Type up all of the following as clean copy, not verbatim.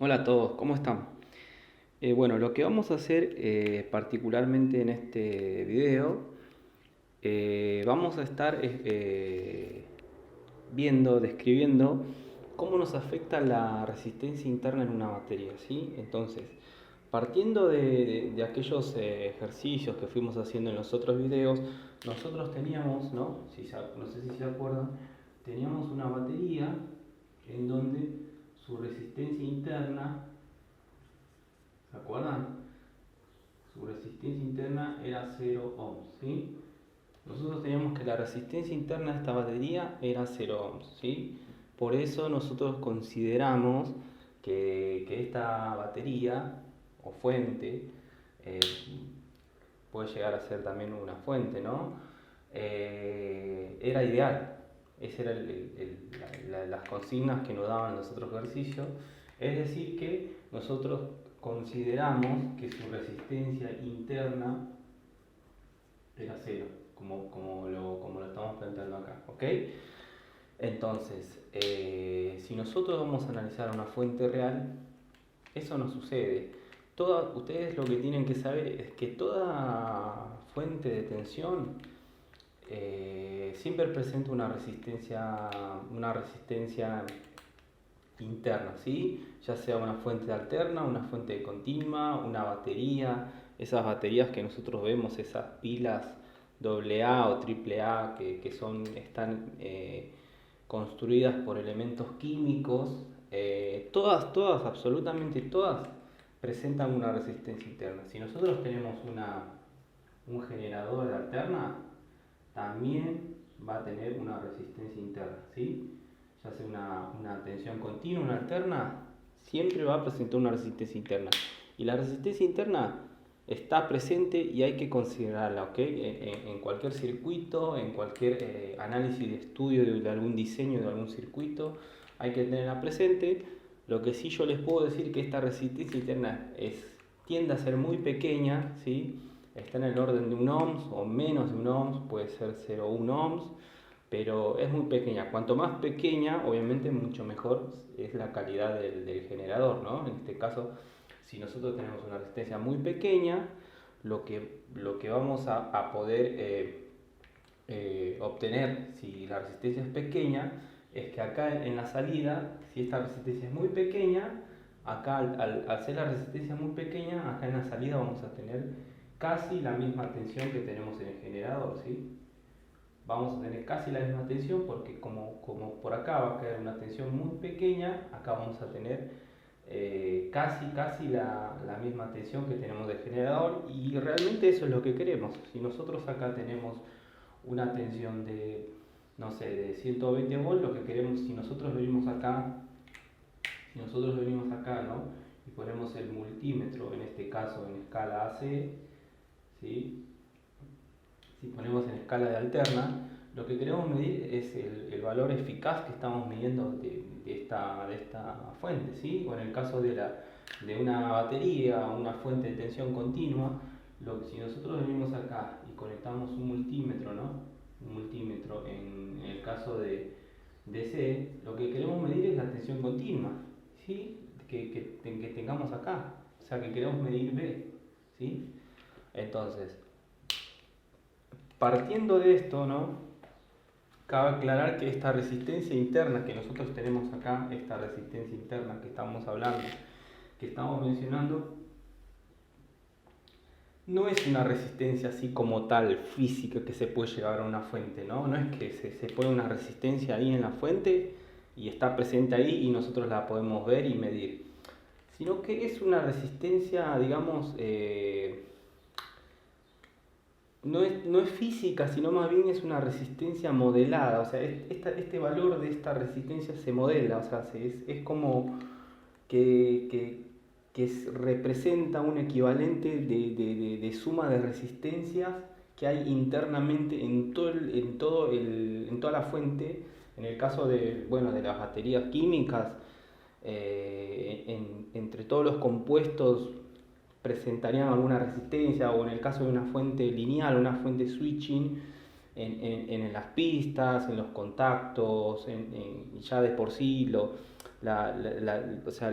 Hola a todos, ¿cómo están? Bueno, lo que vamos a hacer particularmente en este video, vamos a estar viendo, describiendo cómo nos afecta la resistencia interna en una batería, ¿sí? Entonces, partiendo de aquellos ejercicios que fuimos haciendo en los otros videos, nosotros teníamos, ¿no? No sé si se acuerdan, teníamos una batería en donde su resistencia interna, ¿se acuerdan? Su resistencia interna era 0 ohms, ¿sí? Nosotros teníamos que la resistencia interna de esta batería era 0 ohms, ¿sí? Por eso nosotros consideramos que esta batería o fuente eh, puede llegar a ser también una fuente, ¿no? Era ideal. Esas eran las consignas que nos daban los otros ejercicios. Es decir, que nosotros consideramos que su resistencia interna era cero, como lo estamos planteando acá. ¿Ok? Entonces, si nosotros vamos a analizar una fuente real, eso no sucede. Ustedes lo que tienen que saber es que toda fuente de tensión siempre presenta una resistencia interna, ¿sí? Ya sea una fuente alterna, una fuente continua, una batería, esas baterías que nosotros vemos, esas pilas AA o AAA están construidas por elementos químicos, todas, absolutamente todas, presentan una resistencia interna. Si nosotros tenemos un generador alterna, también va a tener una resistencia interna, ¿sí? Ya sea una tensión continua, una alterna, siempre va a presentar una resistencia interna. Y la resistencia interna está presente y hay que considerarla, ¿ok? En cualquier circuito, en cualquier análisis de estudio de algún diseño de algún circuito, hay que tenerla presente. Lo que sí yo les puedo decir que esta resistencia interna tiende a ser muy pequeña, ¿sí? Está en el orden de un ohms o menos de un ohms, puede ser 0,1 ohms, pero es muy pequeña. Cuanto más pequeña, obviamente mucho mejor es la calidad del generador, ¿no? En este caso, si nosotros tenemos una resistencia muy pequeña, lo que vamos a poder obtener, si la resistencia es pequeña, es que acá en la salida, si esta resistencia es muy pequeña, acá al ser la resistencia muy pequeña, acá en la salida vamos a tener casi la misma tensión que tenemos en el generador, ¿sí? Vamos a tener casi la misma tensión porque como por acá va a caer una tensión muy pequeña, acá vamos a tener casi la misma tensión que tenemos del generador, y realmente eso es lo que queremos. Si nosotros acá tenemos una tensión de, no sé, de 120 volts, lo que queremos, si nosotros venimos acá, ¿no? Y ponemos el multímetro, en este caso en escala AC, ¿sí? Si ponemos en escala de alterna, lo que queremos medir es el valor eficaz que estamos midiendo de esta fuente, ¿sí? O en el caso de una batería, una fuente de tensión continua, si nosotros venimos acá y conectamos un multímetro, ¿no? Un multímetro en el caso de C, lo que queremos medir es la tensión continua, ¿sí? Que tengamos acá, o sea que queremos medir B, ¿sí? Entonces, partiendo de esto, ¿no? Cabe aclarar que esta resistencia interna que nosotros tenemos acá, esta resistencia interna que estamos hablando, que estamos mencionando, no es una resistencia así como tal física que se puede llevar a una fuente, ¿no? No es que se pone una resistencia ahí en la fuente y está presente ahí y nosotros la podemos ver y medir, sino que es una resistencia, digamos, no es física, sino más bien es una resistencia modelada. O sea, este valor de esta resistencia se modela, o sea, es como que representa un equivalente de suma de resistencias que hay internamente en toda la fuente. En el caso de las baterías químicas, entre todos los compuestos presentarían alguna resistencia, o en el caso de una fuente lineal, una fuente switching, en las pistas, en los contactos, ya de por sí, o sea,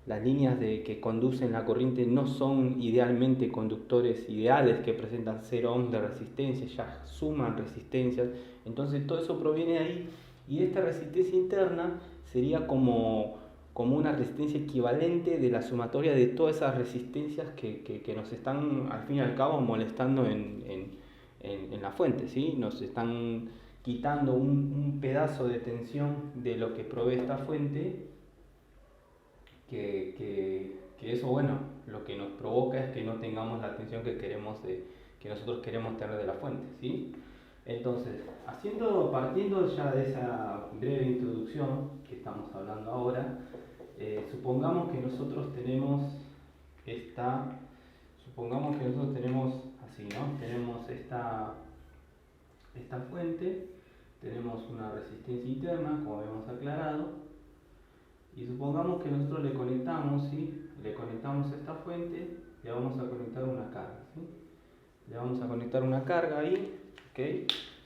las líneas que conducen la corriente no son idealmente conductores ideales que presentan 0 ohms de resistencia, ya suman resistencias, entonces todo eso proviene de ahí, y esta resistencia interna sería como una resistencia equivalente de la sumatoria de todas esas resistencias que nos están al fin y al cabo molestando en la fuente, ¿sí? Nos están quitando un pedazo de tensión de lo que provee esta fuente, que eso, bueno, lo que nos provoca es que no tengamos la tensión que nosotros queremos tener de la fuente, ¿sí? Entonces, partiendo ya de esa breve introducción que estamos hablando ahora, supongamos que nosotros tenemos así, ¿no? Tenemos esta fuente, tenemos una resistencia interna, como habíamos aclarado, y supongamos que nosotros le conectamos, ¿sí? Le conectamos a esta fuente, le vamos a conectar una carga, ¿sí? Le vamos a conectar una carga ahí, ¿ok?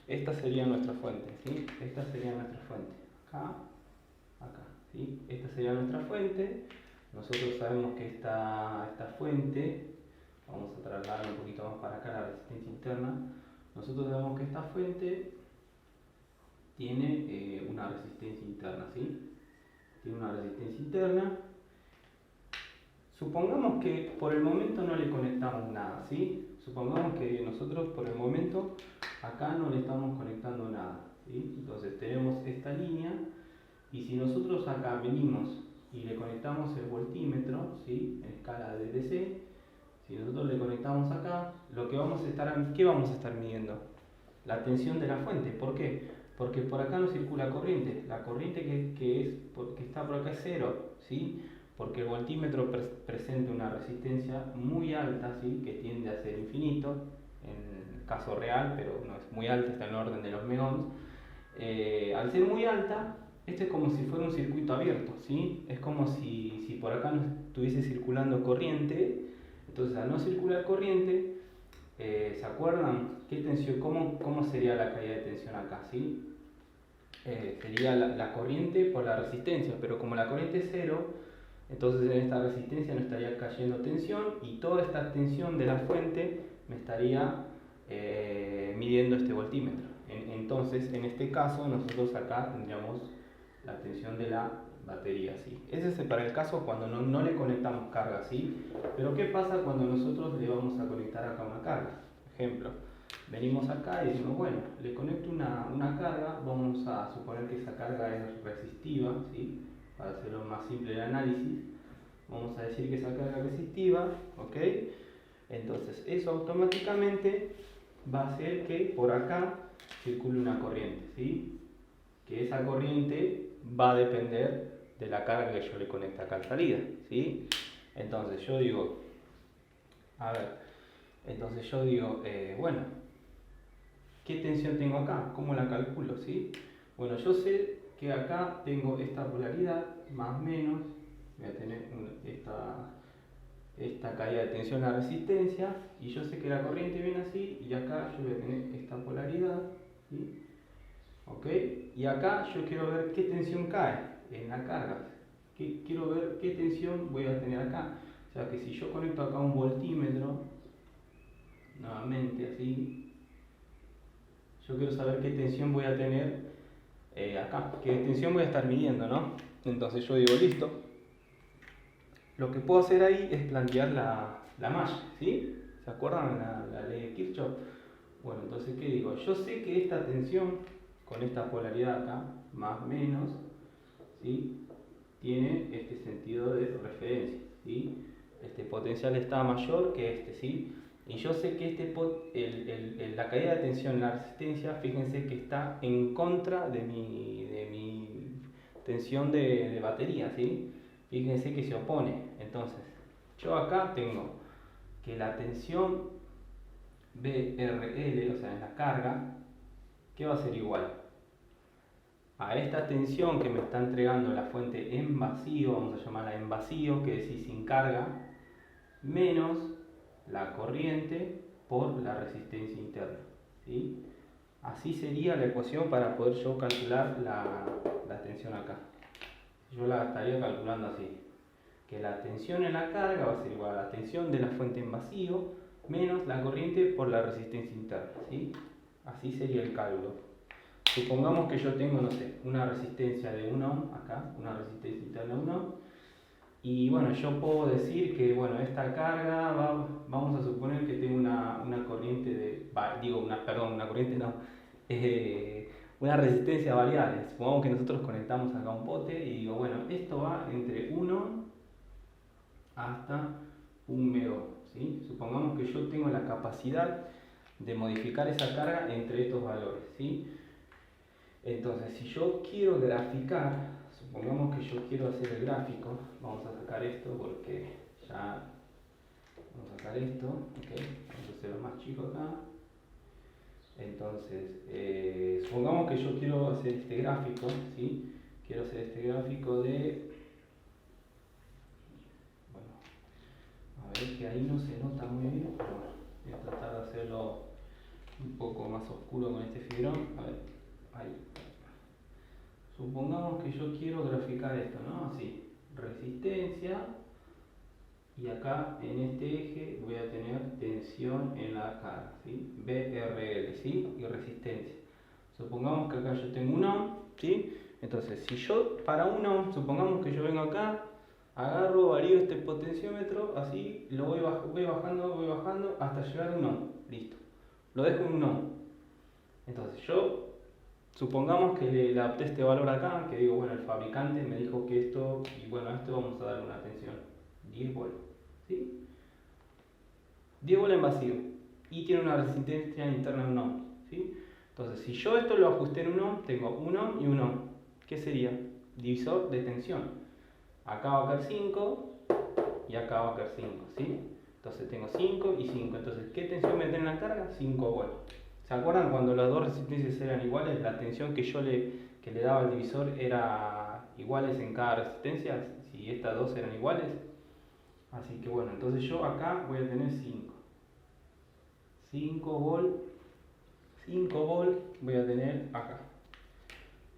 Esta sería nuestra fuente, ¿sí? Esta sería nuestra fuente, acá, ¿sí? Esta sería nuestra fuente. Nosotros sabemos que esta fuente, vamos a trasladar un poquito más para acá la resistencia interna, nosotros sabemos que esta fuente tiene una resistencia interna, ¿sí? Tiene una resistencia interna. Supongamos que por el momento no le conectamos nada, ¿sí? Supongamos que nosotros por el momento acá no le estamos conectando nada, ¿sí? Entonces tenemos esta línea, y si nosotros acá venimos y le conectamos el voltímetro, ¿sí? En escala de DC, si nosotros le conectamos acá, ¿qué vamos a estar midiendo? La tensión de la fuente. ¿Por qué? Porque por acá no circula corriente. La corriente que está por acá es 0, ¿sí? Porque el voltímetro presenta una resistencia muy alta, ¿sí? Que tiende a ser infinito, en el caso real, pero no es muy alta, está en el orden de los megons. Al ser muy alta, esto es como si fuera un circuito abierto, ¿sí? Es como si por acá no estuviese circulando corriente. Entonces, al no circular corriente, ¿se acuerdan cómo sería la caída de tensión acá? ¿Sí? Sería la corriente por la resistencia, pero como la corriente es 0, entonces en esta resistencia no estaría cayendo tensión, y toda esta tensión de la fuente me estaría midiendo este voltímetro. Entonces, en este caso, nosotros acá tendríamos la tensión de la batería, ¿sí? Ese es para el caso cuando no le conectamos carga, ¿sí? Pero ¿qué pasa cuando nosotros le vamos a conectar acá una carga? Ejemplo, venimos acá y decimos, bueno, le conecto una carga, vamos a suponer que esa carga es resistiva, ¿sí? Para hacerlo más simple el análisis, vamos a decir que esa carga es resistiva, ¿ok? Entonces eso automáticamente va a hacer que por acá circule una corriente, ¿sí? Que esa corriente va a depender de la carga que yo le conecte acá en salida, ¿sí? Entonces yo digo, bueno, ¿qué tensión tengo acá? ¿Cómo la calculo, sí? Bueno, yo sé que acá tengo esta polaridad, más o menos, voy a tener esta caída de tensión a la resistencia, y yo sé que la corriente viene así, y acá yo voy a tener esta polaridad, ¿sí? ¿Ok? Y acá yo quiero ver qué tensión cae en la carga. Quiero ver qué tensión voy a tener acá. O sea que si yo conecto acá un voltímetro, nuevamente así, yo quiero saber qué tensión voy a tener acá. Qué tensión voy a estar midiendo, ¿no? Entonces yo digo, listo. Lo que puedo hacer ahí es plantear la malla, ¿sí? ¿Se acuerdan la ley de Kirchhoff? Bueno, entonces, ¿qué digo? Yo sé que esta tensión con esta polaridad acá, más o menos, ¿sí? Tiene este sentido de referencia, ¿sí? Este potencial está mayor que este, ¿sí? Y yo sé que la caída de tensión en la resistencia, fíjense que está en contra de mi tensión de batería, ¿sí? Fíjense que se opone. Entonces, yo acá tengo que la tensión BRL, o sea, en la carga, ¿qué va a ser igual? A esta tensión que me está entregando la fuente en vacío, vamos a llamarla en vacío, que decir sin carga, menos la corriente por la resistencia interna, ¿sí? Así sería la ecuación para poder yo calcular la tensión acá. Yo la estaría calculando así. que la tensión en la carga va a ser igual a la tensión de la fuente en vacío menos la corriente por la resistencia interna, ¿sí? Así sería el cálculo. Supongamos que yo tengo, no sé, una resistencia de 1 ohm acá, una resistencia interna de 1 ohm, y bueno, yo puedo decir que, bueno, esta carga, vamos a suponer que tengo una corriente de, una corriente no, una resistencia variable. Supongamos que nosotros conectamos acá un pote y digo, bueno, esto va entre 1 hasta 1 megaohm, ¿sí? Supongamos que yo tengo la capacidad de modificar esa carga entre estos valores, ¿sí? Entonces, si yo quiero graficar, supongamos que yo quiero hacer el gráfico, vamos a sacar esto porque ya, vamos a sacar esto, ok, vamos a hacerlo más chico acá. Entonces, supongamos que yo quiero hacer este gráfico, ¿sí? Quiero hacer este gráfico de, bueno, a ver que ahí no se nota muy bien, pero bueno, voy a tratar de hacerlo un poco más oscuro con este fibrón, a ver, ahí. Supongamos que yo quiero graficar esto, ¿no? Así, resistencia, y acá en este eje voy a tener tensión en la carga, ¿sí? BRL, ¿sí? Y resistencia. Supongamos que acá yo tengo un ohm, ¿sí? Entonces, si yo para un ohm, supongamos que yo vengo acá, agarro, varío este potenciómetro, así, lo voy bajando hasta llegar a un ohm, listo. Lo dejo en un ohm. Entonces, yo supongamos que le adapté este valor acá, que digo, bueno, el fabricante me dijo que esto, y bueno, a esto vamos a darle una tensión, 10 volts, ¿sí? 10 volts en vacío, y tiene una resistencia interna de 1 ohm, ¿sí? Entonces, si yo esto lo ajusté en 1 ohm, tengo 1 ohm y 1 ohm. ¿Qué sería? Divisor de tensión. Acá va a caer 5, y acá va a caer 5, ¿sí? Entonces tengo 5 y 5, entonces, ¿qué tensión me tiene en la carga? 5 volts. ¿Se acuerdan cuando las dos resistencias eran iguales? La tensión que yo le daba al divisor era iguales en cada resistencia, si estas dos eran iguales. Así que bueno, entonces yo acá voy a tener 5. 5 volts, 5 volts voy a tener acá.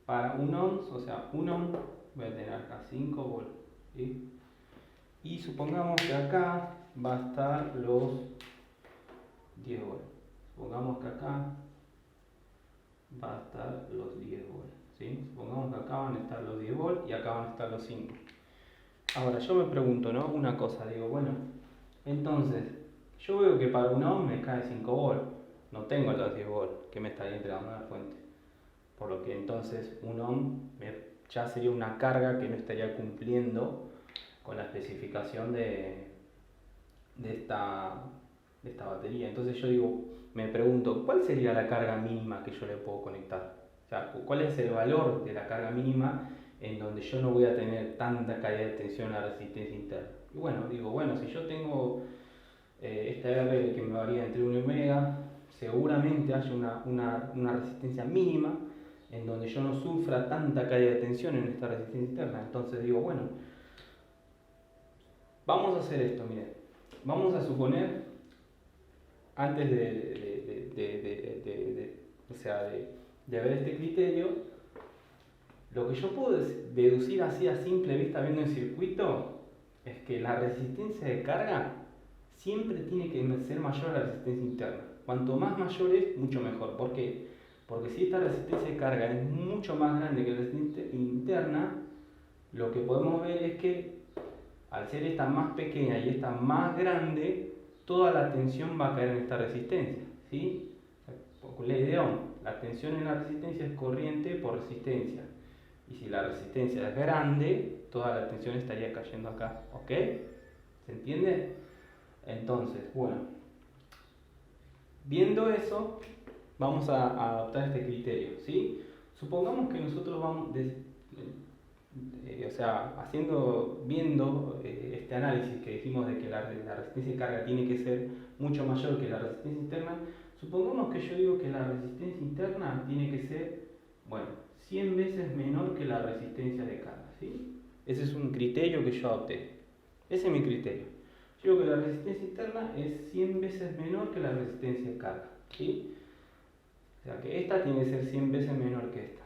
Para 1 ohm, o sea, 1 ohm, voy a tener acá 5 volts, ¿sí? Y supongamos que acá va a estar los 10 volts. Supongamos que acá va a estar los 10 volts, ¿sí? Supongamos que acá van a estar los 10 volts y acá van a estar los 5. Ahora yo me pregunto, ¿no? Una cosa, digo, bueno, entonces, yo veo que para un ohm me cae 5 volts, no tengo los 10 volts que me estaría entregando la fuente. Por lo que entonces un ohm ya sería una carga que no estaría cumpliendo con la especificación de esta batería. Entonces yo digo, me pregunto, ¿cuál sería la carga mínima que yo le puedo conectar? O sea, ¿cuál es el valor de la carga mínima en donde yo no voy a tener tanta caída de tensión a la resistencia interna? Y bueno, digo, bueno, si yo tengo esta R que me varía entre 1 y mega, seguramente haya una resistencia mínima en donde yo no sufra tanta caída de tensión en esta resistencia interna. Entonces digo, bueno, vamos a hacer esto, miren. Vamos a suponer, antes de ver este criterio, lo que yo puedo deducir así a simple vista viendo el circuito es que la resistencia de carga siempre tiene que ser mayor a la resistencia interna. Cuanto más mayor es, mucho mejor. ¿Por qué? Porque si esta resistencia de carga es mucho más grande que la resistencia interna, lo que podemos ver es que al ser esta más pequeña y esta más grande, toda la tensión va a caer en esta resistencia, ¿sí? Ley de Ohm, la tensión en la resistencia es corriente por resistencia. Y si la resistencia es grande, toda la tensión estaría cayendo acá, ¿ok? ¿Se entiende? Entonces, bueno, viendo eso, vamos a adoptar este criterio, ¿sí? Supongamos que nosotros vamos, viendo este análisis que dijimos de que la resistencia de carga tiene que ser mucho mayor que la resistencia interna, supongamos que yo digo que la resistencia interna tiene que ser, bueno, 100 veces menor que la resistencia de carga, ¿sí? Ese es un criterio que yo adopté. Ese es mi criterio. Yo digo que la resistencia interna es 100 veces menor que la resistencia de carga, ¿sí? O sea que esta tiene que ser 100 veces menor que esta.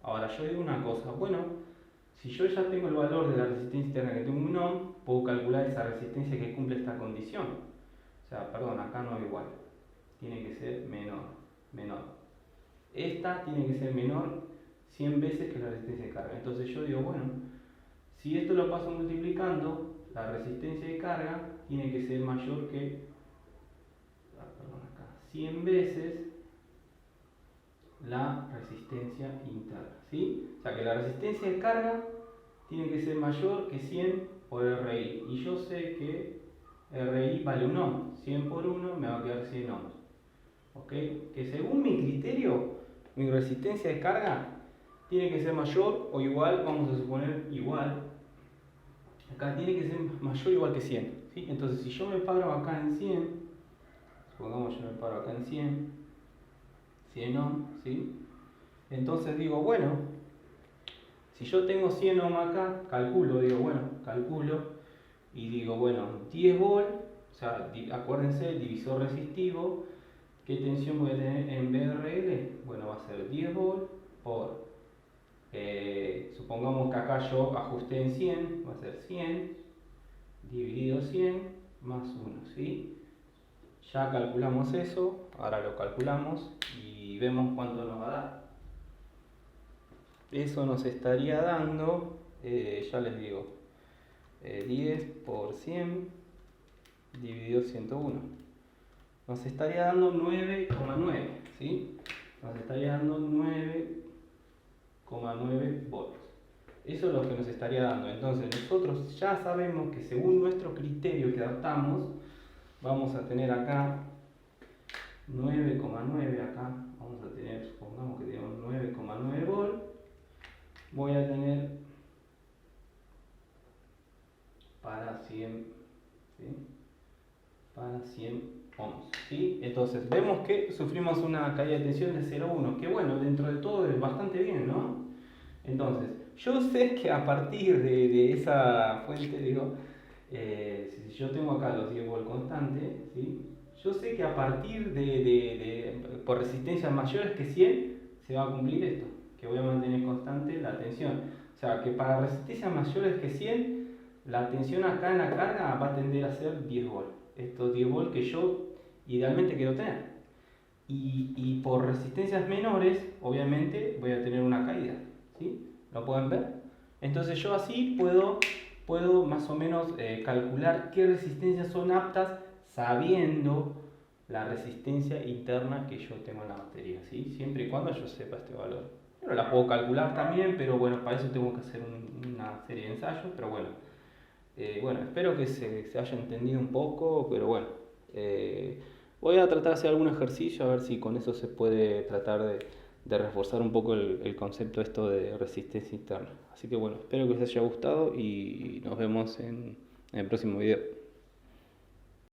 Ahora yo digo una cosa, bueno, si yo ya tengo el valor de la resistencia interna que tengo un ohm, condición, puedo calcular esa resistencia que cumple esta condición. O sea, perdón, acá no es igual. Tiene que ser menor. Esta tiene que ser menor 100 veces que la resistencia de carga. Entonces yo digo, bueno, si esto lo paso multiplicando, la resistencia de carga tiene que ser mayor que, 100 veces la resistencia interna, ¿sí? O sea que la resistencia de carga tiene que ser mayor que 100 por RI. Y yo sé que RI vale 1 ohm. 100 por 1 me va a quedar 100 ohms. ¿Ok? Que según mi criterio, mi resistencia de carga tiene que ser mayor o igual, vamos a suponer igual. Acá tiene que ser mayor o igual que 100. ¿Sí? Entonces si yo me paro acá en 100, supongamos yo me paro acá en 100 ohm, ¿sí? Entonces digo, bueno, si yo tengo 100 ohm acá, calculo y digo, bueno, 10 volt, o sea, acuérdense, divisor resistivo, ¿qué tensión voy a tener en VRL? Bueno, va a ser 10 volt por, supongamos que acá yo ajusté en 100, va a ser 100 dividido 100 más 1, ¿sí? Ya calculamos eso, ahora lo calculamos y vemos cuánto nos va a dar. Eso nos estaría dando, ya les digo, 10 por 100 dividido 101. Nos estaría dando 9,9, ¿sí? Nos estaría dando 9,9 volts. Eso es lo que nos estaría dando. Entonces nosotros ya sabemos que según nuestro criterio que adaptamos, vamos a tener acá 9,9 acá. Vamos a tener, supongamos que tenemos 9,9 volts. Voy a tener para 100, ¿sí? Para 100 ohms, ¿sí? Entonces vemos que sufrimos una caída de tensión de 0,1, que bueno, dentro de todo es bastante bien, ¿no? Entonces, yo sé que a partir de esa fuente, digo, si yo tengo acá los 10 volts constantes, ¿sí? Yo sé que a partir por resistencias mayores que 100 se va a cumplir esto, que voy a mantener constante la tensión. O sea, que para resistencias mayores que 100, la tensión acá en la carga va a tender a ser 10 volts. Estos 10 volts que yo idealmente quiero tener. Y por resistencias menores, obviamente, voy a tener una caída. ¿Sí? ¿Lo pueden ver? Entonces yo así puedo más o menos calcular qué resistencias son aptas sabiendo la resistencia interna que yo tengo en la batería, ¿sí? Siempre y cuando yo sepa este valor. Bueno, la puedo calcular también, pero bueno, para eso tengo que hacer una serie de ensayos, pero bueno. Bueno, espero que se haya entendido un poco, pero bueno. Voy a tratar de hacer algún ejercicio a ver si con eso se puede tratar de reforzar un poco el concepto esto de resistencia interna. Así que bueno, espero que os haya gustado y nos vemos en el próximo video.